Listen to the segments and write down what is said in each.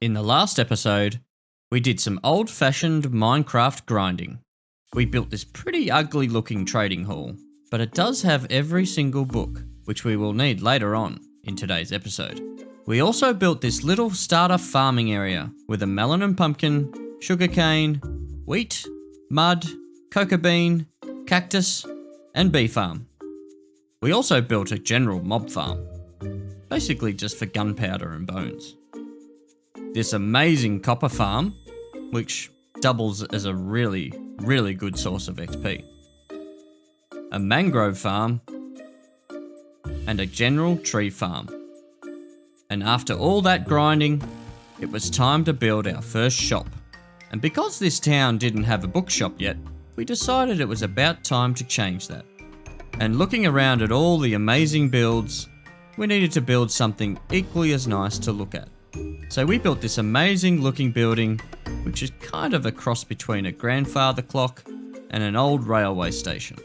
In the last episode, we did some old-fashioned Minecraft grinding. We built this pretty ugly looking trading hall, but it does have every single book, which we will need later on in today's episode. We also built this little starter farming area with a melon and pumpkin, sugarcane, wheat, mud, cocoa bean, cactus, and bee farm. We also built a general mob farm, basically just for gunpowder and bones. This amazing copper farm, which doubles as a really, really good source of XP. A mangrove farm, and a general tree farm. And after all that grinding, it was time to build our first shop. And because this town didn't have a bookshop yet, we decided it was about time to change that. And looking around at all the amazing builds, we needed to build something equally as nice to look at. So we built this amazing looking building, which is kind of a cross between a grandfather clock and an old railway station.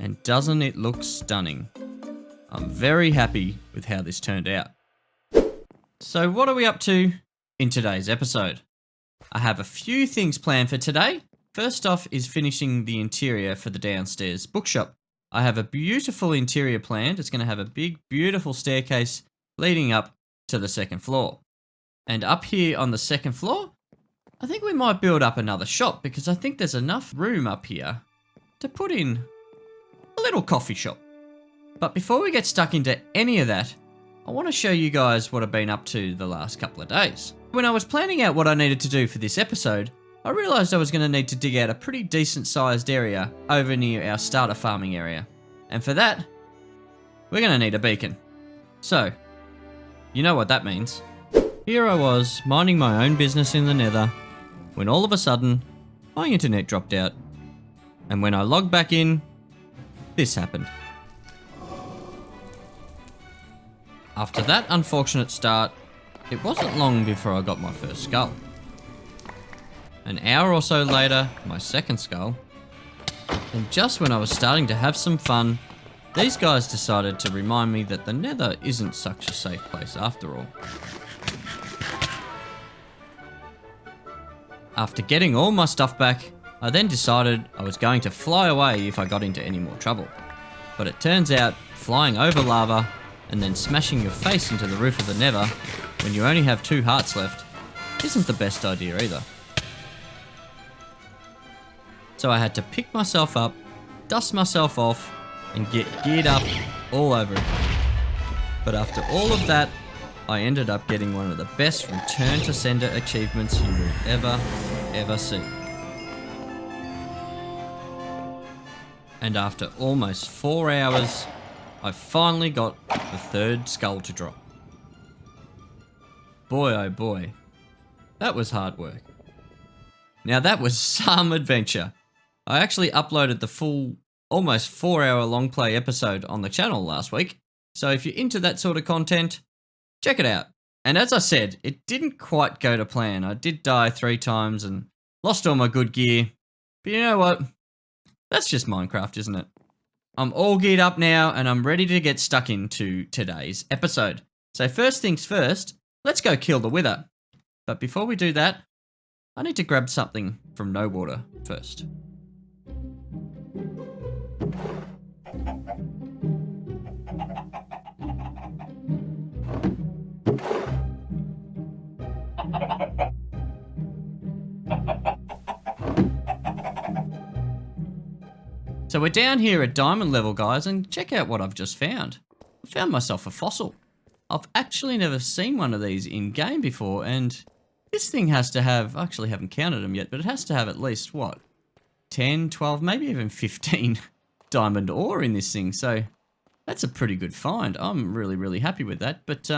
And doesn't it look stunning? I'm very happy with how this turned out. So what are we up to in today's episode? I have a few things planned for today. First off is finishing the interior for the downstairs bookshop. I have a beautiful interior planned. It's going to have a big, beautiful staircase leading up to the second floor. And up here on the second floor, I think we might build up another shop because I think there's enough room up here to put in a little coffee shop. But before we get stuck into any of that, I want to show you guys what I've been up to the last couple of days. When I was planning out what I needed to do for this episode, I realised I was going to need to dig out a pretty decent sized area over near our starter farming area. And for that, we're going to need a beacon. So, you know what that means. Here I was, minding my own business in the nether, when all of a sudden, my internet dropped out. And when I logged back in, this happened. After that unfortunate start, it wasn't long before I got my first skull. An hour or so later, my second skull. And just when I was starting to have some fun, these guys decided to remind me that the nether isn't such a safe place after all. After getting all my stuff back, I then decided I was going to fly away if I got into any more trouble. But it turns out, flying over lava and then smashing your face into the roof of the nether when you only have 2 hearts left isn't the best idea either. So I had to pick myself up, dust myself off, and get geared up all over again. But after all of that, I ended up getting one of the best return to sender achievements you will ever see. And after almost 4 hours, I finally got the third skull to drop. Boy oh boy, that was hard work. Now that was some adventure. I actually uploaded the full, almost 4-hour long play episode on the channel last week, so if you're into that sort of content, check it out. And as I said, it didn't quite go to plan. I did die 3 times and lost all my good gear. But you know what? That's just Minecraft, isn't it? I'm all geared up now and I'm ready to get stuck into today's episode. So first things first, let's go kill the wither. But before we do that, I need to grab something from no water first. So we're down here at diamond level, guys, and check out what I've just found. I found myself a fossil. I've actually never seen one of these in game before, and this thing has to have, I actually haven't counted them yet, but it has to have at least, what, 10, 12, maybe even 15 diamond ore in this thing, so that's a pretty good find. I'm really, really happy with that, but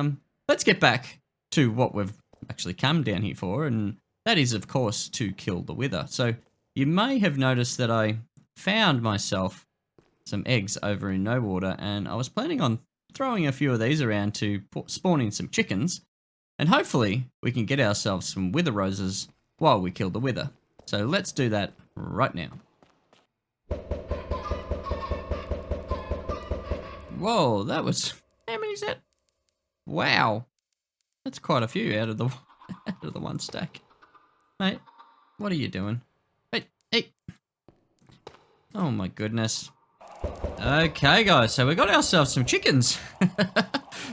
let's get back to what we've actually come down here for, and that is, of course, to kill the wither. So you may have noticed that I found myself some eggs over in no water, and I was planning on throwing a few of these around to spawn in some chickens, and hopefully we can get ourselves some wither roses while we kill the wither. So let's do that right now. Whoa, that was, how many is that? Wow, that's quite a few out of the Out of the one stack. Mate, what are you doing? Hey, hey. Oh my goodness. Okay, guys, so we got ourselves some chickens.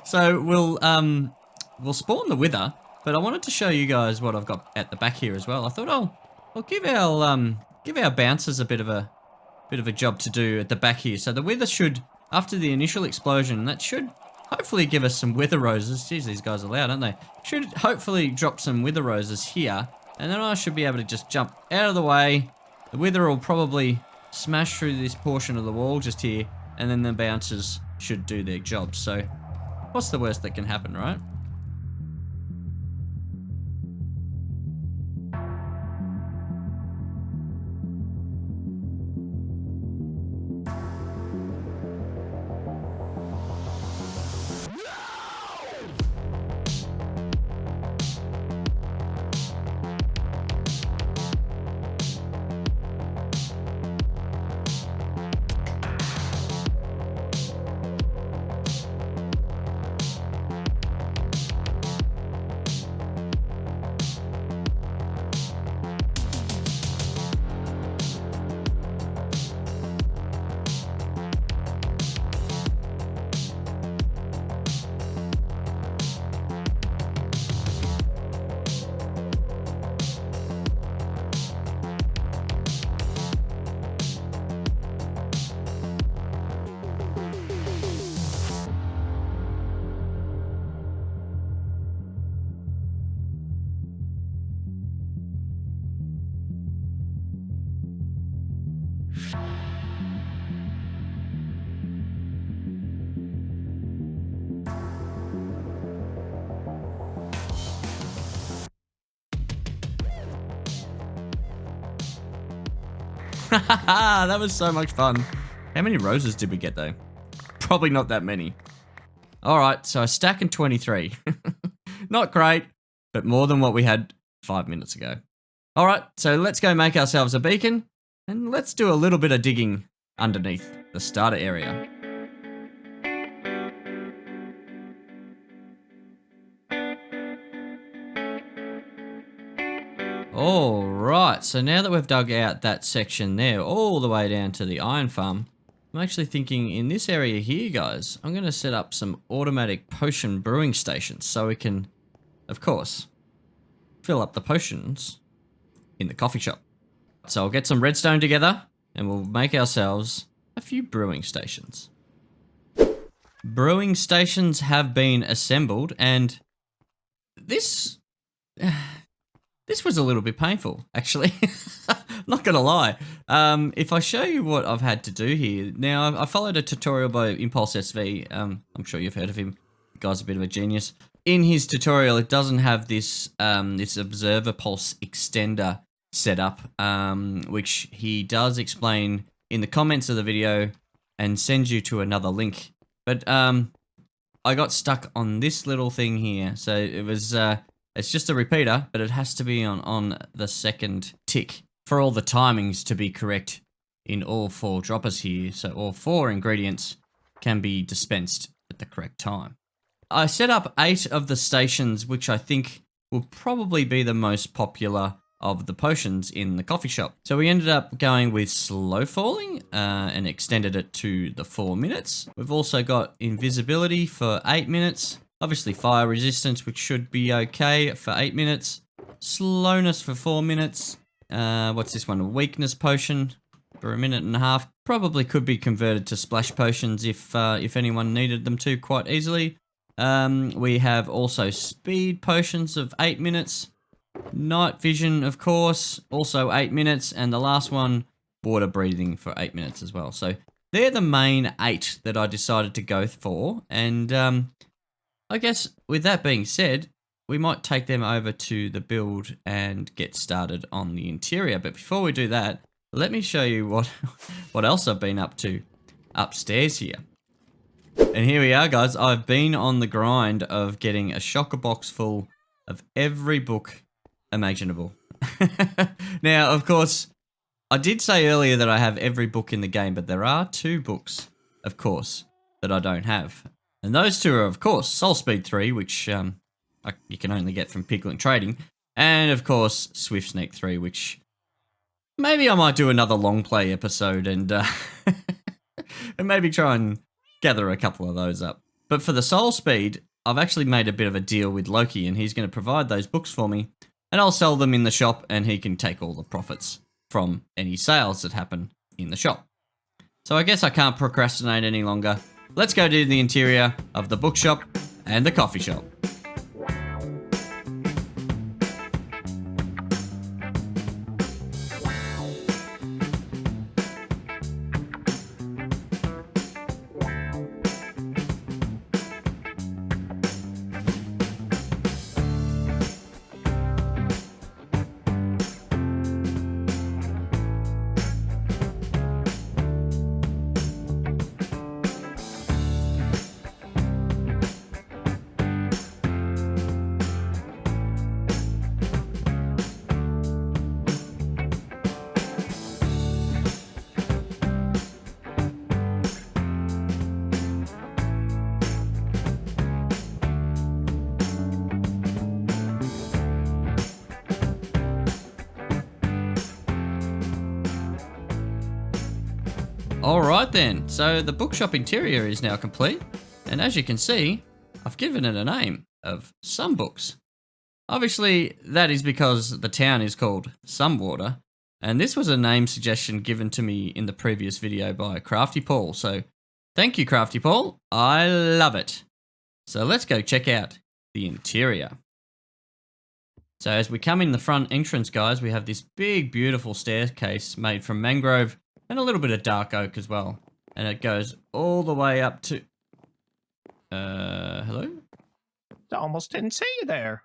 So we'll spawn the wither, but I wanted to show you guys what I've got at the back here as well. I thought I'll give our bouncers a bit of a job to do at the back here. So the wither should, after the initial explosion, that should hopefully give us some wither roses. Jeez, these guys are loud, aren't they? Should hopefully drop some wither roses here, and then I should be able to just jump out of the way. The wither will probably smash through this portion of the wall just here, and then the bouncers should do their job. So what's the worst that can happen, right? That was so much fun. How many roses did we get though? Probably not that many. Alright, so a stack and 23. Not great, but more than what we had 5 minutes ago. Alright, so let's go make ourselves a beacon, and let's do a little bit of digging underneath the starter area. Alright, so now that we've dug out that section there, all the way down to the iron farm, I'm actually thinking in this area here, guys, I'm going to set up some automatic potion brewing stations so we can, of course, fill up the potions in the coffee shop. So I'll get some redstone together and we'll make ourselves a few brewing stations. Brewing stations have been assembled, and this was a little bit painful, actually. Not gonna lie. If I show you what I've had to do here, now I followed a tutorial by Impulse SV. I'm sure you've heard of him. The guy's a bit of a genius. In his tutorial, it doesn't have this this observer pulse extender set up, which he does explain in the comments of the video and sends you to another link. But I got stuck on this little thing here, so it was. It's just a repeater, but it has to be on the second tick for all the timings to be correct in all 4 droppers here. So all 4 ingredients can be dispensed at the correct time. I set up 8 of the stations, which I think will probably be the most popular of the potions in the coffee shop. So we ended up going with slow falling and extended it to the 4 minutes. We've also got invisibility for 8 minutes. Obviously fire resistance, which should be okay for 8 minutes. Slowness for 4 minutes. What's this one? A weakness potion for 1.5 minutes. Probably could be converted to splash potions if anyone needed them to quite easily. We have also speed potions of 8 minutes. Night vision, of course, also 8 minutes. And the last one, water breathing for 8 minutes as well. So they're the main 8 that I decided to go for. And I guess with that being said, we might take them over to the build and get started on the interior. But before we do that, let me show you what else I've been up to upstairs here. And here we are, guys. I've been on the grind of getting a shocker box full of every book imaginable. Now, of course, I did say earlier that I have every book in the game, but there are 2 books, of course, that I don't have. And those 2 are, of course, Soul Speed 3, which you can only get from Piglet Trading. And, of course, Swift Sneak 3, which maybe I might do another long play episode and, and maybe try and gather a couple of those up. But for the Soul Speed, I've actually made a bit of a deal with Loki, and he's going to provide those books for me, and I'll sell them in the shop, and he can take all the profits from any sales that happen in the shop. So I guess I can't procrastinate any longer. Let's go to the interior of the bookshop and the coffee shop. Alright then, so the bookshop interior is now complete, and as you can see, I've given it a name of Some Books. Obviously, that is because the town is called Sumwater, and this was a name suggestion given to me in the previous video by Crafty Paul, so thank you Crafty Paul, I love it. So let's go check out the interior. So as we come in the front entrance, guys, we have this big, beautiful staircase made from mangrove and a little bit of dark oak as well. And it goes all the way up to... hello? I almost didn't see you there.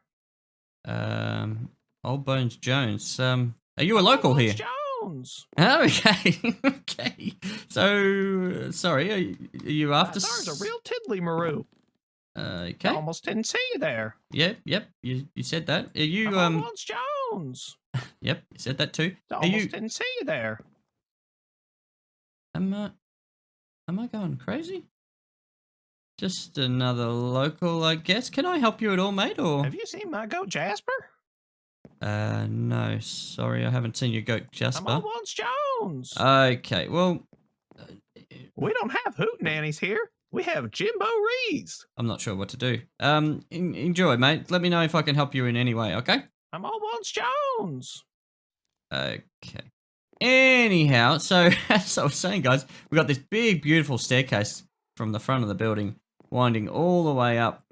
Old Bones Jones. Are you a local here? Jones. Oh, okay. Okay. So, sorry, are you after... There's a real tiddly maroo. Okay. I almost didn't see you there. Yep, you said that. Are you, Bones Jones. Yep, you said that too. I almost didn't see you there. Am I going crazy? Just another local, I guess. Can I help you at all, mate, or...? Have you seen my goat Jasper? No, sorry, I haven't seen your goat Jasper. I'm Bones Jones. Okay, well... we don't have hootenannies here. We have Jimbo Rees. I'm not sure what to do. Enjoy, mate. Let me know if I can help you in any way, okay? I'm Bones Jones. Okay. Anyhow, so as I was saying, guys, we got this big, beautiful staircase from the front of the building, winding all the way up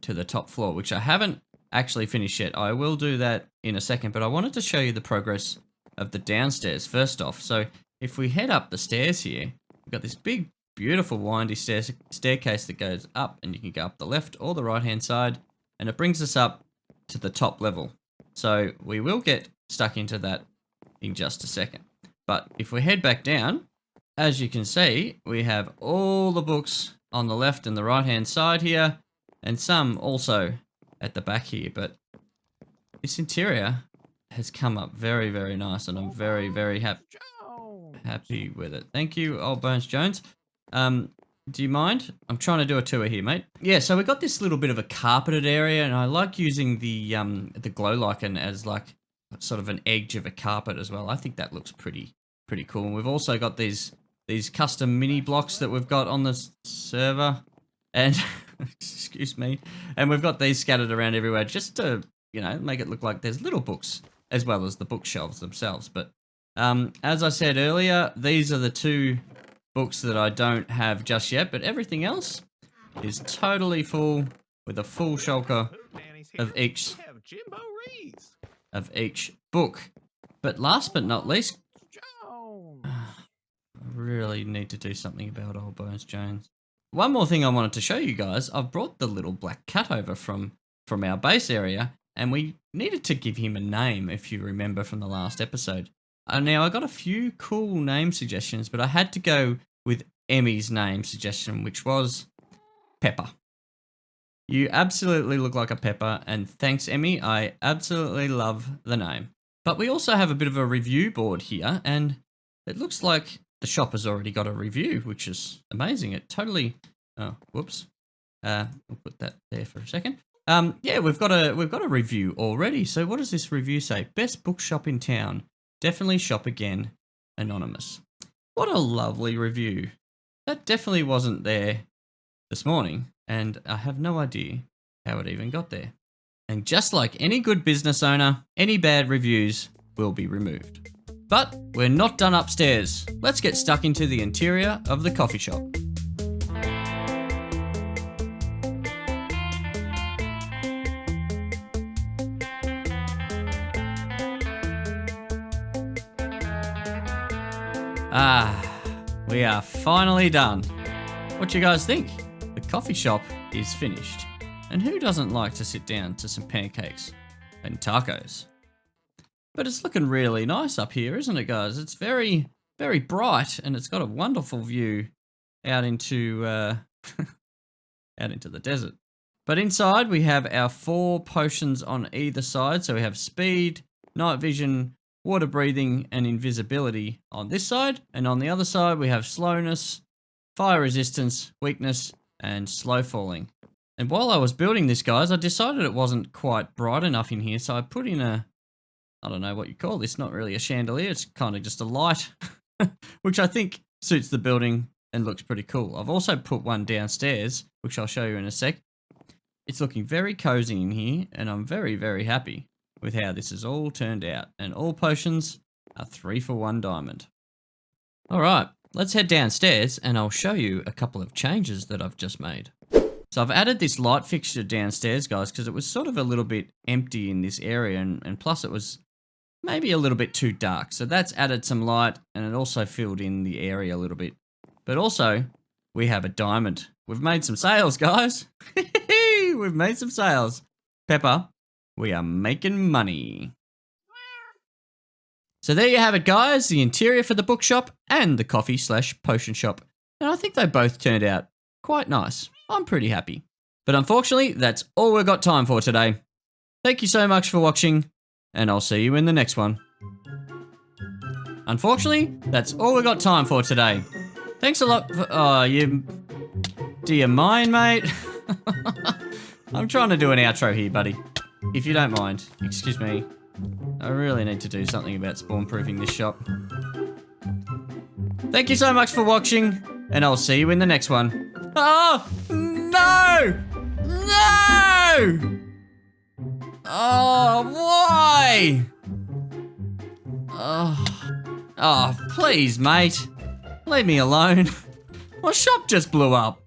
to the top floor, which I haven't actually finished yet. I will do that in a second, but I wanted to show you the progress of the downstairs first off. So if we head up the stairs here, we've got this big, beautiful, windy staircase that goes up, and you can go up the left or the right-hand side, and it brings us up to the top level. So we will get stuck into that in just a second. But if we head back down, as you can see, we have all the books on the left and the right hand side here, and some also at the back here. But this interior has come up very, very nice, and I'm very, very happy with it. Thank you, Old Bones Jones. Do you mind? I'm trying to do a tour here, mate. Yeah, so we got this little bit of a carpeted area, and I like using the glow lichen as like sort of an edge of a carpet as well. I think that looks pretty cool. And we've also got these custom mini blocks that we've got on the server, and excuse me, and we've got these scattered around everywhere just to, you know, make it look like there's little books as well as the bookshelves themselves. But as I said earlier, these are the two books that I don't have just yet, but everything else is totally full with a full shulker of each book. But last but not least, I really need to do something about Old Bones Jones. One more thing I wanted to show you guys, I've brought the little black cat over from our base area, and we needed to give him a name, if you remember from the last episode. Now, I got a few cool name suggestions, but I had to go with Emmy's name suggestion, which was Pepper. You absolutely look like a pepper, and thanks, Emmy. I absolutely love the name. But we also have a bit of a review board here, and it looks like the shop has already got a review, which is amazing. It totally... Oh, whoops. We'll put that there for a second. Yeah, we've got a review already. So what does this review say? Best bookshop in town. Definitely shop again. Anonymous. What a lovely review. That definitely wasn't there this morning, and I have no idea how it even got there. And just like any good business owner, any bad reviews will be removed. But we're not done upstairs. Let's get stuck into the interior of the coffee shop. We are finally done. What do you guys think? The coffee shop is finished. And who doesn't like to sit down to some pancakes and tacos? But it's looking really nice up here, isn't it, guys? It's very, very bright, and it's got a wonderful view out into out into the desert. But inside we have our 4 potions on either side. So we have speed, night vision, water breathing, and invisibility on this side. And on the other side we have slowness, fire resistance, weakness, and slow falling. And while I was building this, guys, I decided it wasn't quite bright enough in here, so I put in a, I don't know what you call this, not really a chandelier, it's kind of just a light, which I think suits the building and looks pretty cool. I've also put one downstairs, which I'll show you in a sec. It's looking very cozy in here, and I'm very, very happy with how this has all turned out. And all potions are 3 for 1 diamond. All right, let's head downstairs, and I'll show you a couple of changes that I've just made. So I've added this light fixture downstairs, guys, because it was sort of a little bit empty in this area, and plus it was maybe a little bit too dark. So that's added some light, and it also filled in the area a little bit. But also, we have a diamond. We've made some sales, guys. We've made some sales. Pepper, we are making money. So there you have it, guys, the interior for the bookshop and the coffee/potion shop. And I think they both turned out quite nice. I'm pretty happy. But unfortunately, that's all we've got time for today. Thank you so much for watching, and I'll see you in the next one. Unfortunately, that's all we've got time for today. Thanks a lot for... Oh, do you mind, mate? I'm trying to do an outro here, buddy. If you don't mind, excuse me. I really need to do something about spawn-proofing this shop. Thank you so much for watching, and I'll see you in the next one. Oh, no! No! Oh, why? Oh, please, mate. Leave me alone. My shop just blew up.